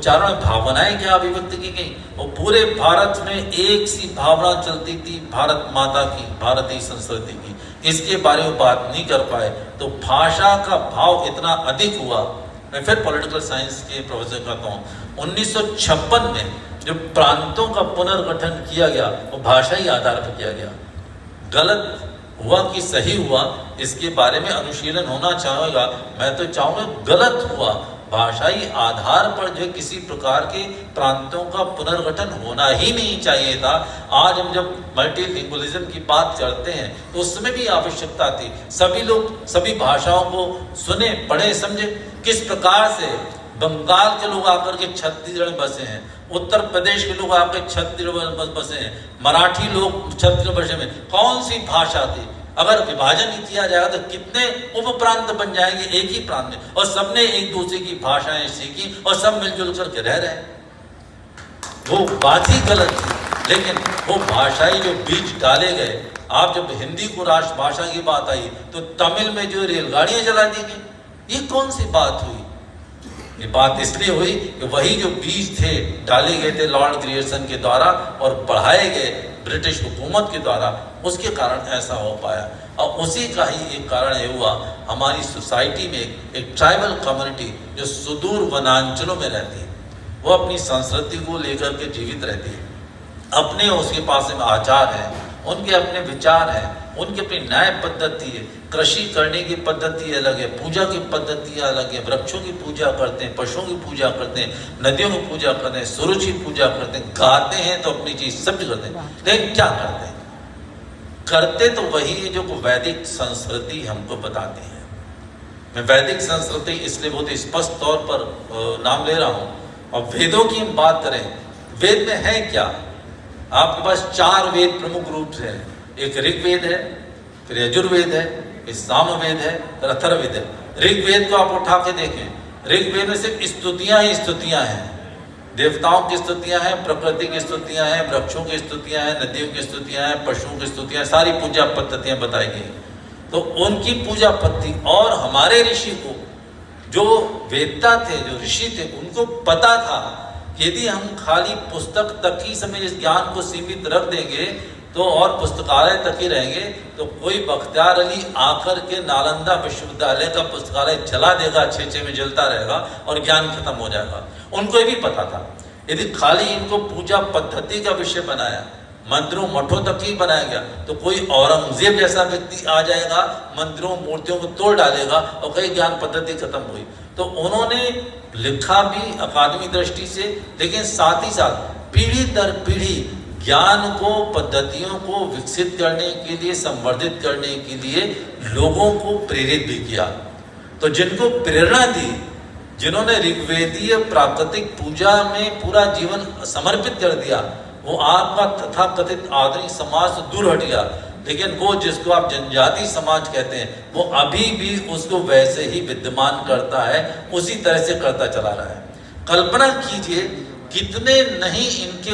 उच्चारण में भावनाएं क्या अभिव्यक्त की गई। और पूरे भारत में एक सी भावना चलती थी, भारत माता की, भारतीय संस्कृति की। इसके बारे में बात नहीं कर पाए तो भाषा का भाव इतना अधिक हुआ। मैं फिर पॉलिटिकल साइंस के प्रोफेसर कहता हूँ, 1956 में जो प्रांतों का पुनर्गठन किया गया वो भाषाई आधार पर किया गया। गलत हुआ कि सही हुआ इसके बारे में अनुशीलन होना चाहेगा। मैं तो चाहूँगा गलत हुआ, भाषाई आधार पर जो किसी प्रकार के प्रांतों का पुनर्गठन होना ही नहीं चाहिए था। आज हम जब मल्टीलिंगुअलिज्म की बात करते हैं तो उसमें भी आवश्यकता थी सभी लोग सभी भाषाओं को सुने, पढ़े, समझे। किस प्रकार से बंगाल के लोग आकर के छत्तीसगढ़ में बसे हैं, उत्तर प्रदेश के लोग आकर छत्तीसगढ़ में बसे हैं, मराठी लोग छत्तीसगढ़ बसे में, कौन सी भाषा थी। अगर विभाजन ही किया जाएगा तो कितने उप प्रांत बन जाएंगे एक ही प्रांत में, और सबने एक दूसरे की भाषाएं सीखी और सब मिलजुल करके रह रहे हैं। वो बात ही गलत थी, लेकिन वो भाषाई जो बीज डाले गए। आप जब हिंदी को राष्ट्रभाषा की बात आई तो तमिल में जो रेलगाड़ियां जला दी गई, ये कौन सी बात हुई। ये बात इसलिए हुई कि वही जो बीज थे डाले गए थे लॉर्ड ग्रियर्सन के द्वारा और बढ़ाए गए ब्रिटिश हुकूमत के द्वारा, उसके कारण ऐसा हो पाया। और उसी का ही एक कारण ये हुआ, हमारी सोसाइटी में एक ट्राइबल कम्युनिटी जो सुदूर वनांचलों में रहती है, वो अपनी संस्कृति को लेकर के जीवित रहती है। अपने उसके पास में आचार है, उनके अपने विचार हैं, उनकी अपनी न्याय पद्धति है, कृषि करने की पद्धति अलग है, पूजा की पद्धति अलग है। वृक्षों की पूजा करते हैं, पशुओं की पूजा करते हैं, नदियों की पूजा करते हैं, सूरज की पूजा करते हैं, गाते हैं तो अपनी चीज सब करते हैं। लेकिन क्या करते हैं? करते तो वही है जो वैदिक संस्कृति हमको बताती है। मैं वैदिक संस्कृति इसलिए बहुत स्पष्ट तौर पर नाम ले रहा हूँ। और वेदों की हम बात करें, वेद में है क्या? आपके पास 4 वेद प्रमुख रूप से हैं। एक ऋग्वेद है, फिर यजुर्वेद है, फिर सामवेद है, फिर अथर्ववेद है। ऋग्वेद को आप उठा के देखें, ऋग्वेद में सिर्फ स्तुतियां ही स्तुतियां हैं। देवताओं की स्तुतियां हैं, प्रकृति की स्तुतियां हैं, वृक्षों की स्तुतियां हैं, नदियों की स्तुतियां हैं, पशुओं की स्तुतियां, सारी पूजा पद्धतियां बताई गई। तो उनकी पूजा पद्धति और हमारे ऋषि को, जो वेदता थे, जो ऋषि थे, उनको पता था यदि हम खाली पुस्तक तक ही समय इस ज्ञान को सीमित रख देंगे तो और पुस्तकालय तक ही रहेंगे तो कोई बख्तियार अली आकर के नालंदा विश्वविद्यालय का पुस्तकालय जला देगा, 6 में जलता रहेगा और ज्ञान खत्म हो जाएगा। उनको ये भी पता था यदि खाली इनको पूजा पद्धति का विषय बनाया, मंदिरों मठों तक ही बनाया गया तो कोई औरंगजेब जैसा व्यक्ति आ जाएगा, मंदिरों मूर्तियों को तोड़ डालेगा और कई ज्ञान पद्धति खत्म हुई। तो उन्होंने लिखा भी अकादमी दृष्टि से, लेकिन साथ ही साथ पीढ़ी दर पीढ़ी ज्ञान को, पद्धतियों को विकसित करने के लिए, संवर्धित करने के लिए लोगों को प्रेरित भी किया। तो जिनको प्रेरणा दी, जिन्होंने ऋग्वेदीय प्राकृतिक पूजा में पूरा जीवन समर्पित कर दिया, वो आपका तथाकथित आधुनिक समाज से दूर हट गया। लेकिन वो जिसको आप जनजाति समाज कहते हैं, वो अभी भी उसको वैसे ही विद्यमान करता है, उसी तरह से करता चला रहा है। कल्पना कीजिए कितने नहीं इनके